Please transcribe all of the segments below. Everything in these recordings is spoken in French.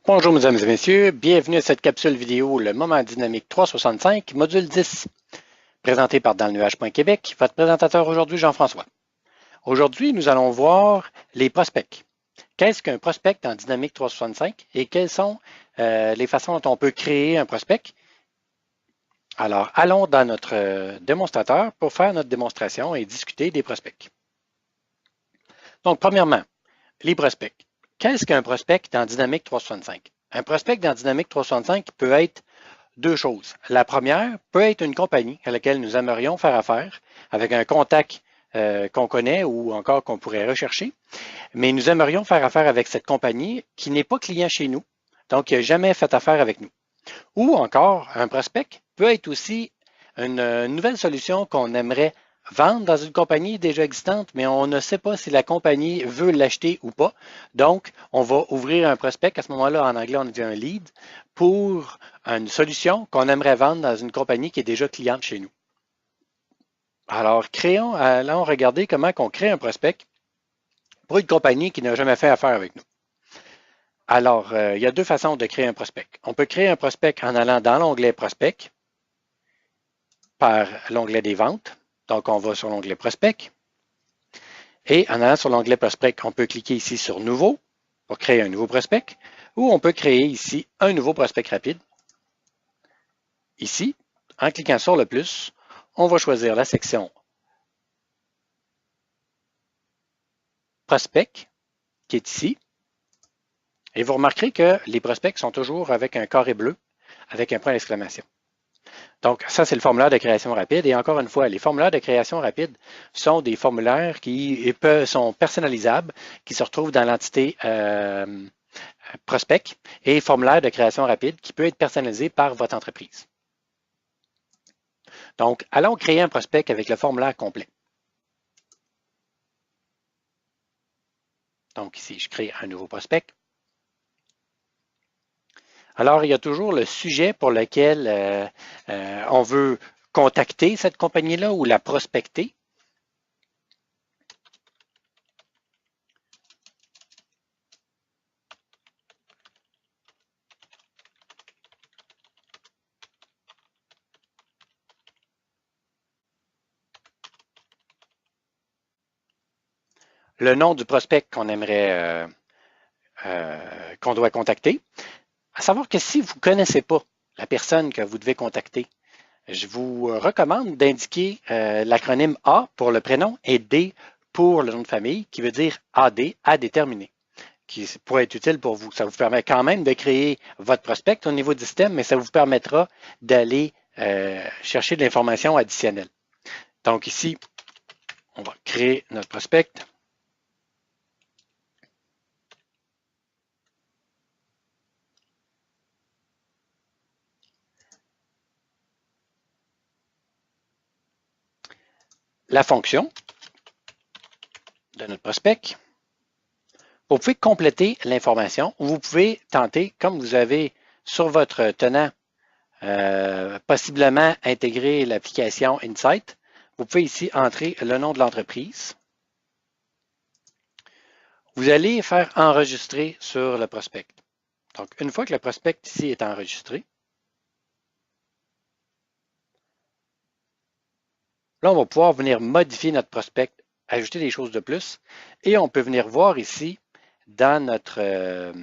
Bonjour mesdames et messieurs, bienvenue à cette capsule vidéo Le Moment Dynamique 365, module 10, présenté par Danlenuage.Québec, votre présentateur aujourd'hui Jean-François. Aujourd'hui, nous allons voir les prospects. Qu'est-ce qu'un prospect en Dynamique 365 et quelles sont les façons dont on peut créer un prospect? Alors, allons dans notre démonstrateur pour faire notre démonstration et discuter des prospects. Donc, premièrement, les prospects. Qu'est-ce qu'un prospect dans Dynamique 365? Un prospect dans Dynamique 365 peut être deux choses. La première peut être une compagnie à laquelle nous aimerions faire affaire avec un contact qu'on connaît ou encore qu'on pourrait rechercher, mais nous aimerions faire affaire avec cette compagnie qui n'est pas client chez nous, donc qui n'a jamais fait affaire avec nous. Ou encore, un prospect peut être aussi une nouvelle solution qu'on aimerait vendre dans une compagnie déjà existante, mais on ne sait pas si la compagnie veut l'acheter ou pas. Donc, on va ouvrir un prospect. À ce moment-là, en anglais, on dit un lead pour une solution qu'on aimerait vendre dans une compagnie qui est déjà cliente chez nous. Alors, allons regarder comment on crée un prospect pour une compagnie qui n'a jamais fait affaire avec nous. Alors, il y a deux façons de créer un prospect. On peut créer un prospect en allant dans l'onglet prospect par l'onglet des ventes. Donc, on va sur l'onglet prospect. Et en allant sur l'onglet prospect, on peut cliquer ici sur nouveau pour créer un nouveau prospect ou on peut créer ici un nouveau prospect rapide. Ici, en cliquant sur le plus, on va choisir la section prospect qui est ici. Et vous remarquerez que les prospects sont toujours avec un carré bleu avec un point d'exclamation. Donc, ça, c'est le formulaire de création rapide. Et encore une fois, les formulaires de création rapide sont des formulaires qui sont personnalisables, qui se retrouvent dans l'entité prospect et formulaire de création rapide qui peut être personnalisé par votre entreprise. Donc, allons créer un prospect avec le formulaire complet. Donc, ici, je crée un nouveau prospect. Alors, il y a toujours le sujet pour lequel on veut contacter cette compagnie-là ou la prospecter. Le nom du prospect qu'on aimerait, qu'on doit contacter. À savoir que si vous ne connaissez pas la personne que vous devez contacter, je vous recommande d'indiquer l'acronyme A pour le prénom et D pour le nom de famille, qui veut dire AD, à déterminer, qui pourrait être utile pour vous. Ça vous permet quand même de créer votre prospect au niveau du système, mais ça vous permettra d'aller chercher de l'information additionnelle. Donc ici, on va créer notre prospect. La fonction de notre prospect. Vous pouvez compléter l'information ou vous pouvez tenter, comme vous avez sur votre tenant, possiblement intégrer l'application Insight. Vous pouvez ici entrer le nom de l'entreprise. Vous allez faire enregistrer sur le prospect. Donc, une fois que le prospect ici est enregistré, là, on va pouvoir venir modifier notre prospect, ajouter des choses de plus et on peut venir voir ici dans notre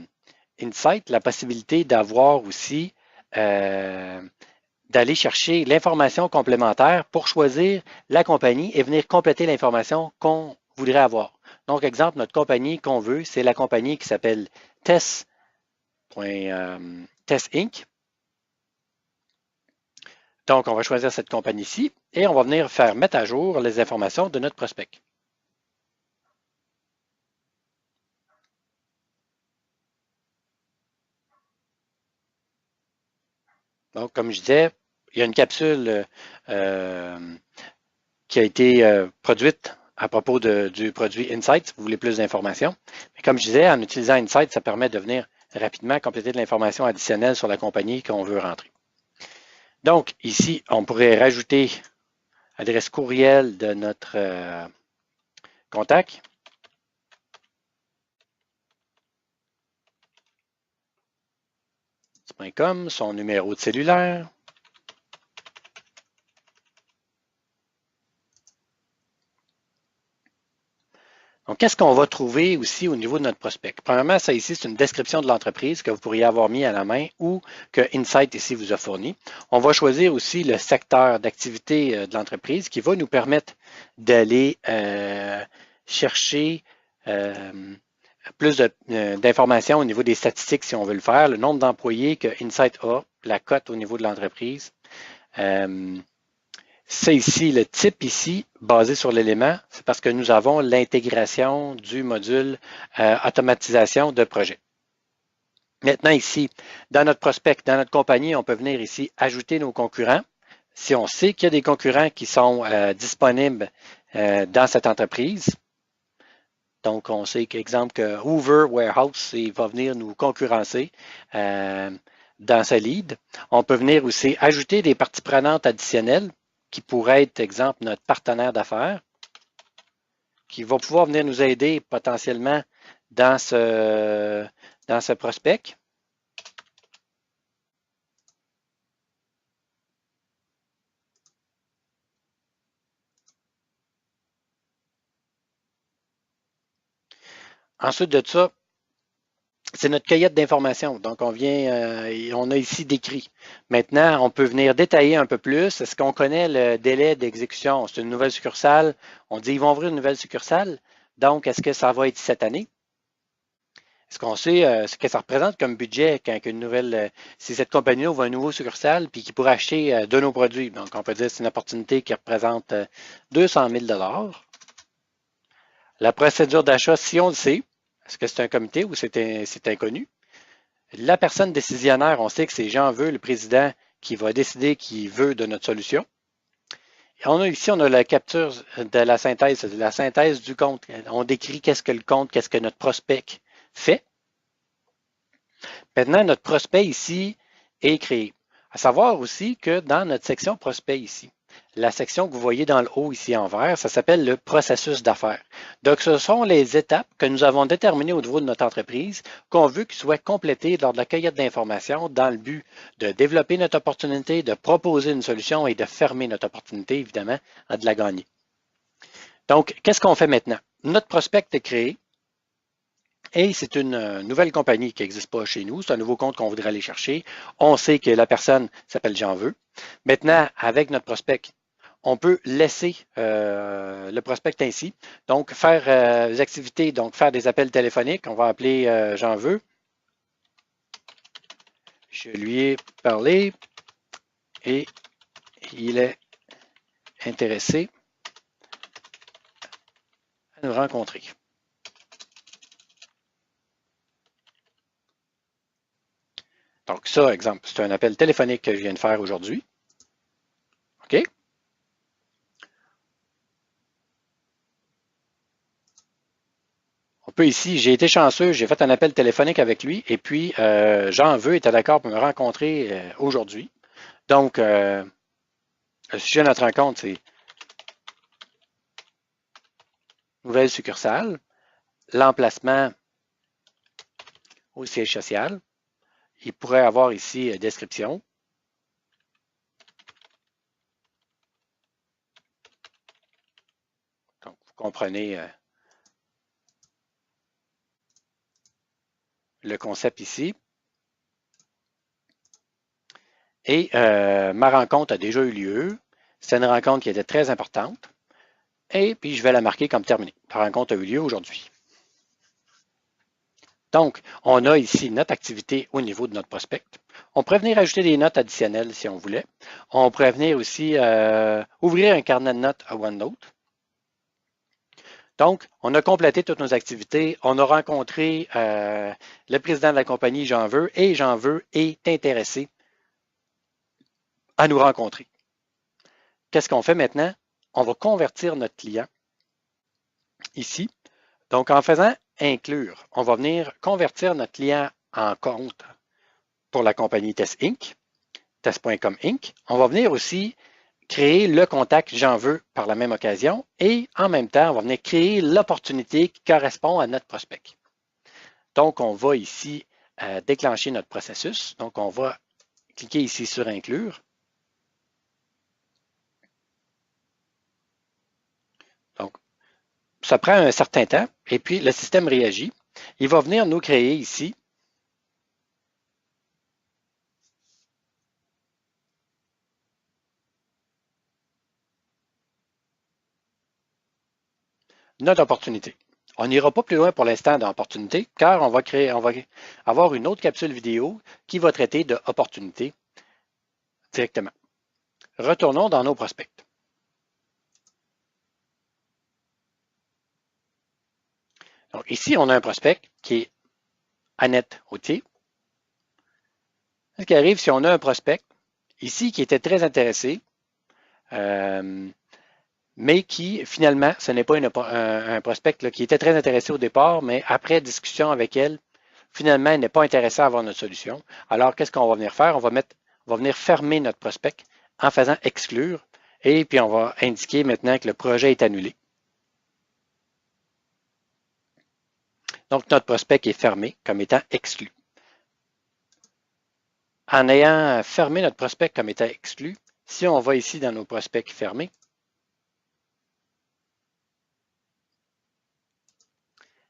Insight la possibilité d'avoir aussi d'aller chercher l'information complémentaire pour choisir la compagnie et venir compléter l'information qu'on voudrait avoir. Donc, exemple, notre compagnie qu'on veut, c'est la compagnie qui s'appelle Test Inc. Donc, on va choisir cette compagnie-ci et on va venir faire mettre à jour les informations de notre prospect. Donc, comme je disais, il y a une capsule qui a été produite à propos du produit Insight, si vous voulez plus d'informations. Mais comme je disais, en utilisant Insight, ça permet de venir rapidement compléter de l'information additionnelle sur la compagnie qu'on veut rentrer. Donc, ici, on pourrait rajouter l'adresse courriel de notre contact. test.com, son numéro de cellulaire. Donc, qu'est-ce qu'on va trouver aussi au niveau de notre prospect? Premièrement, ça ici, c'est une description de l'entreprise que vous pourriez avoir mis à la main ou que Insight ici vous a fourni. On va choisir aussi le secteur d'activité de l'entreprise qui va nous permettre d'aller chercher plus d'informations au niveau des statistiques si on veut le faire, le nombre d'employés que Insight a, la cote au niveau de l'entreprise. C'est ici, le type ici, basé sur l'élément, c'est parce que nous avons l'intégration du module automatisation de projet. Maintenant ici, dans notre prospect, dans notre compagnie, on peut venir ici ajouter nos concurrents. Si on sait qu'il y a des concurrents qui sont disponibles dans cette entreprise, donc on sait qu'exemple que Hoover Warehouse, il va venir nous concurrencer dans ce lead. On peut venir aussi ajouter des parties prenantes additionnelles qui pourrait être, exemple, notre partenaire d'affaires, qui va pouvoir venir nous aider potentiellement dans ce prospect. Ensuite de ça, c'est notre cueillette d'informations. Donc, on a ici décrit. Maintenant, on peut venir détailler un peu plus. Est-ce qu'on connaît le délai d'exécution? C'est une nouvelle succursale. On dit, ils vont ouvrir une nouvelle succursale. Donc, est-ce que ça va être cette année? Est-ce qu'on sait ce que ça représente comme budget quand une nouvelle, si cette compagnie ouvre un nouveau succursale puis qui pourrait acheter de nos produits? Donc, on peut dire que c'est une opportunité qui représente 200 000 $. La procédure d'achat, si on le sait, est-ce que c'est un comité ou c'est inconnu? La personne décisionnaire, on sait que c'est Jean Veu, le président, qui va décider qu'il veut de notre solution. Et on a la capture de la synthèse du compte. On décrit qu'est-ce que le compte, qu'est-ce que notre prospect fait. Maintenant, notre prospect ici est créé. À savoir aussi que dans notre section prospect ici, la section que vous voyez dans le haut ici en vert, ça s'appelle le processus d'affaires. Donc, ce sont les étapes que nous avons déterminées au niveau de notre entreprise qu'on veut qu'ils soient complétées lors de la cueillette d'informations dans le but de développer notre opportunité, de proposer une solution et de fermer notre opportunité, évidemment, de la gagner. Donc, qu'est-ce qu'on fait maintenant? Notre prospect est créé. Et c'est une nouvelle compagnie qui n'existe pas chez nous. C'est un nouveau compte qu'on voudrait aller chercher. On sait que la personne s'appelle Jean Veu. Maintenant, avec notre prospect, on peut laisser le prospect ainsi. Donc, faire des activités, donc faire des appels téléphoniques. On va appeler Jean Veu. Je lui ai parlé et il est intéressé à nous rencontrer. Donc ça, exemple, c'est un appel téléphonique que je viens de faire aujourd'hui. OK? On peut ici, j'ai été chanceux, j'ai fait un appel téléphonique avec lui et puis Jean Veu était d'accord pour me rencontrer aujourd'hui. Donc, le sujet de notre rencontre, c'est nouvelle succursale, l'emplacement au siège social. Il pourrait avoir ici description. Donc, vous comprenez le concept ici. Et ma rencontre a déjà eu lieu. C'est une rencontre qui était très importante. Et puis, je vais la marquer comme terminée. La rencontre a eu lieu aujourd'hui. Donc, on a ici notre activité au niveau de notre prospect. On pourrait venir ajouter des notes additionnelles si on voulait. On pourrait venir aussi ouvrir un carnet de notes à OneNote. Donc, on a complété toutes nos activités. On a rencontré le président de la compagnie, Jean Veu, et Jean Veu est intéressé à nous rencontrer. Qu'est-ce qu'on fait maintenant? On va convertir notre client ici. Donc, en faisant inclure, on va venir convertir notre client en compte pour la compagnie Test Inc., Test.com Inc. On va venir aussi créer le contact J'en veux par la même occasion et en même temps, on va venir créer l'opportunité qui correspond à notre prospect. Donc, on va ici déclencher notre processus. Donc, on va cliquer ici sur Inclure. Donc, ça prend un certain temps et puis le système réagit. Il va venir nous créer ici notre opportunité. On n'ira pas plus loin pour l'instant dans opportunité, car on va avoir une autre capsule vidéo qui va traiter de opportunité directement. Retournons dans nos prospects. Donc ici, on a un prospect qui est Annette Autier. Ce qui arrive si on a un prospect ici qui était très intéressé, mais qui finalement, ce n'est pas un prospect là, qui était très intéressé au départ, mais après discussion avec elle, finalement, elle n'est pas intéressée à avoir notre solution. Alors, qu'est-ce qu'on va venir faire? On va venir fermer notre prospect en faisant exclure et puis on va indiquer maintenant que le projet est annulé. Donc, notre prospect est fermé comme étant exclu. En ayant fermé notre prospect comme étant exclu, si on va ici dans nos prospects fermés,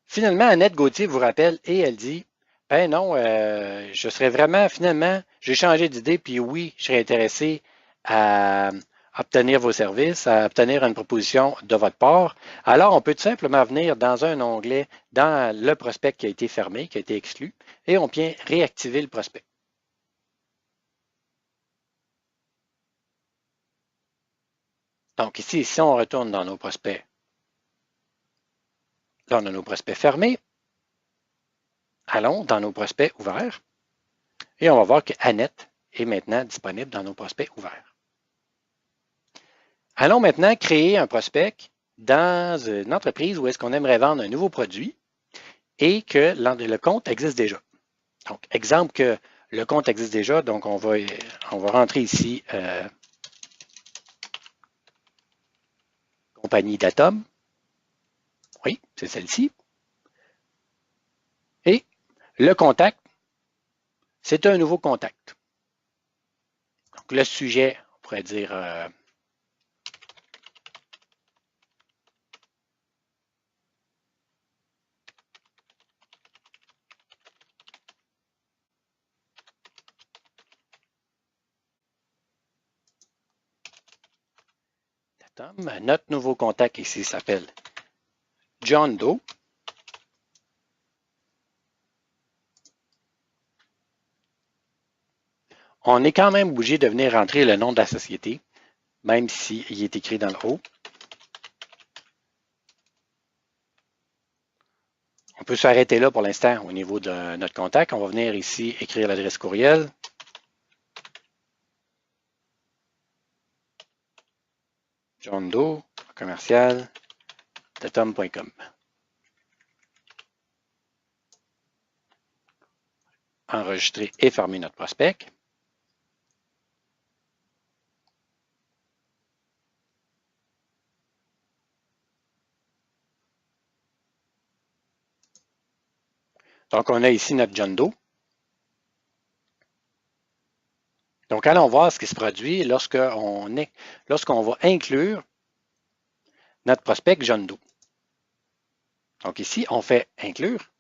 finalement, Annette Gauthier vous rappelle et elle dit, ben non, je serais vraiment, finalement, j'ai changé d'idée, puis oui, je serais intéressé à obtenir vos services, à obtenir une proposition de votre part. Alors, on peut tout simplement venir dans un onglet, dans le prospect qui a été fermé, qui a été exclu, et on vient réactiver le prospect. Donc ici, si on retourne dans nos prospects, là, on a nos prospects fermés. Allons dans nos prospects ouverts et on va voir que Annette est maintenant disponible dans nos prospects ouverts. Allons maintenant créer un prospect dans une entreprise où est-ce qu'on aimerait vendre un nouveau produit et que le compte existe déjà. Donc, exemple que le compte existe déjà, donc on va rentrer ici compagnie d'Atom. Oui, c'est celle-ci. Et le contact, c'est un nouveau contact. Donc, le sujet, on pourrait dire notre nouveau contact ici s'appelle John Doe. On est quand même obligé de venir rentrer le nom de la société, même s'il est écrit dans le haut. On peut s'arrêter là pour l'instant au niveau de notre contact. On va venir ici écrire l'adresse courriel. John Doe, commercial, datom.com. Enregistrer et fermer notre prospect. Donc, on a ici notre John Doe. Donc, allons voir ce qui se produit lorsqu'on va inclure notre prospect John Doe. Donc, ici, on fait inclure.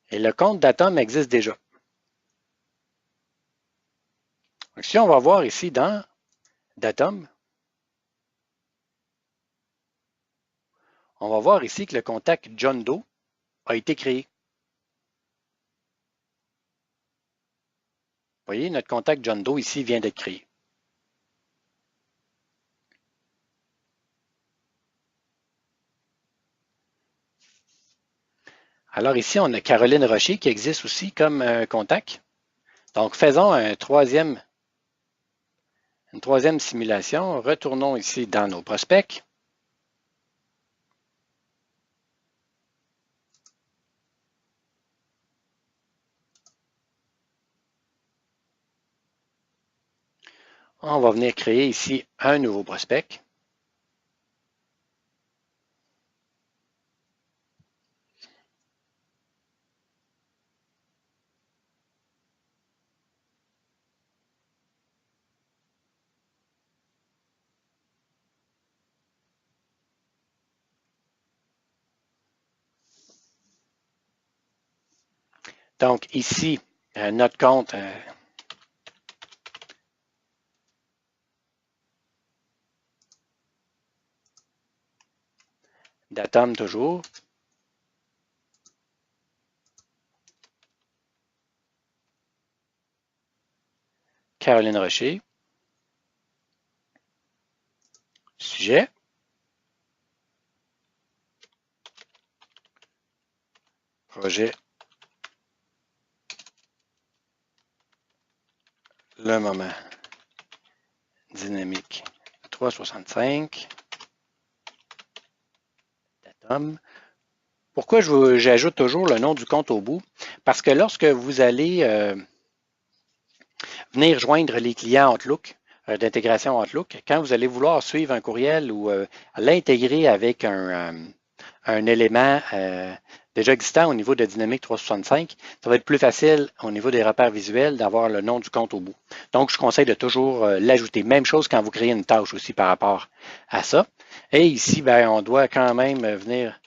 Et le compte d'Atom existe déjà. Donc, si on va voir ici dans Datom, on va voir ici que le contact John Doe a été créé. Vous voyez, notre contact John Doe ici vient d'être créé. Alors ici, on a Caroline Rocher qui existe aussi comme contact. Donc, faisons une troisième simulation. Retournons ici dans nos prospects. On va venir créer ici un nouveau prospect. Donc ici, notre compte Datum toujours. Caroline Rocher. Sujet. Projet. Le moment. Dynamique 365. Datum. Pourquoi j'ajoute toujours le nom du compte au bout? Parce que lorsque vous allez venir joindre les clients Outlook, d'intégration Outlook, quand vous allez vouloir suivre un courriel ou l'intégrer avec un élément déjà existant au niveau de Dynamics 365, ça va être plus facile au niveau des repères visuels d'avoir le nom du compte au bout. Donc, je conseille de toujours l'ajouter. Même chose quand vous créez une tâche aussi par rapport à ça. Et ici, ben, on doit quand même venir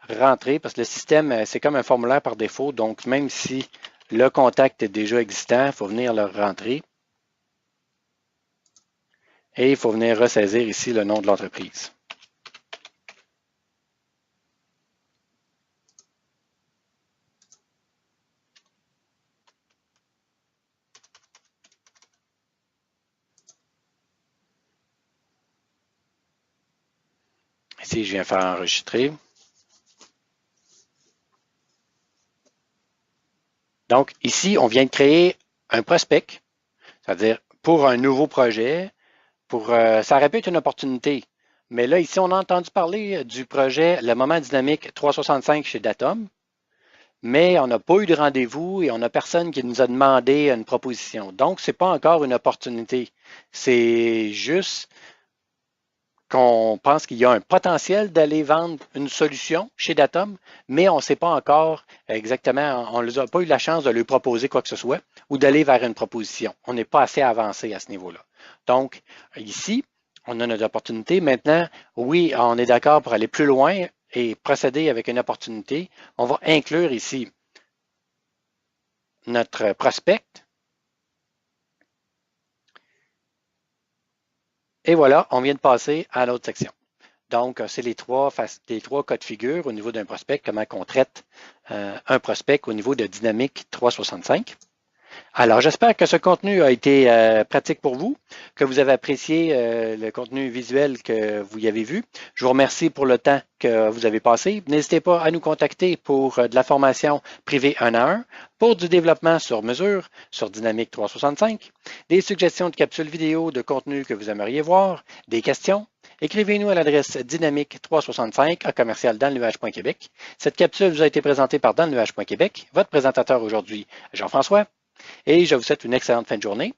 rentrer parce que le système, c'est comme un formulaire par défaut. Donc, même si le contact est déjà existant, il faut venir le rentrer. Et il faut venir ressaisir ici le nom de l'entreprise. Ici, je viens faire enregistrer. Donc, ici, on vient de créer un prospect, c'est-à-dire pour un nouveau projet. Ça aurait pu être une opportunité. Mais là, ici, on a entendu parler du projet Le Moment Dynamique 365 chez Datum, mais on n'a pas eu de rendez-vous et on n'a personne qui nous a demandé une proposition. Donc, ce n'est pas encore une opportunité. C'est juste qu'on pense qu'il y a un potentiel d'aller vendre une solution chez Datum, mais on ne sait pas encore exactement, on n'a pas eu la chance de lui proposer quoi que ce soit ou d'aller vers une proposition. On n'est pas assez avancé à ce niveau-là. Donc, ici, on a notre opportunité. Maintenant, oui, on est d'accord pour aller plus loin et procéder avec une opportunité. On va inclure ici notre prospect. Et voilà, on vient de passer à l'autre section. Donc, c'est les trois cas de figure au niveau d'un prospect, comment on traite un prospect au niveau de Dynamics 365. Alors, j'espère que ce contenu a été pratique pour vous, que vous avez apprécié le contenu visuel que vous y avez vu. Je vous remercie pour le temps que vous avez passé. N'hésitez pas à nous contacter pour de la formation privée 1 à 1, pour du développement sur mesure sur Dynamics 365, des suggestions de capsules vidéo de contenu que vous aimeriez voir, des questions. Écrivez-nous à l'adresse dynamique365@commercial-dans-le-nuage.québec. Cette capsule vous a été présentée par Dans-le-nuage.québec, votre présentateur aujourd'hui, Jean-François, et je vous souhaite une excellente fin de journée.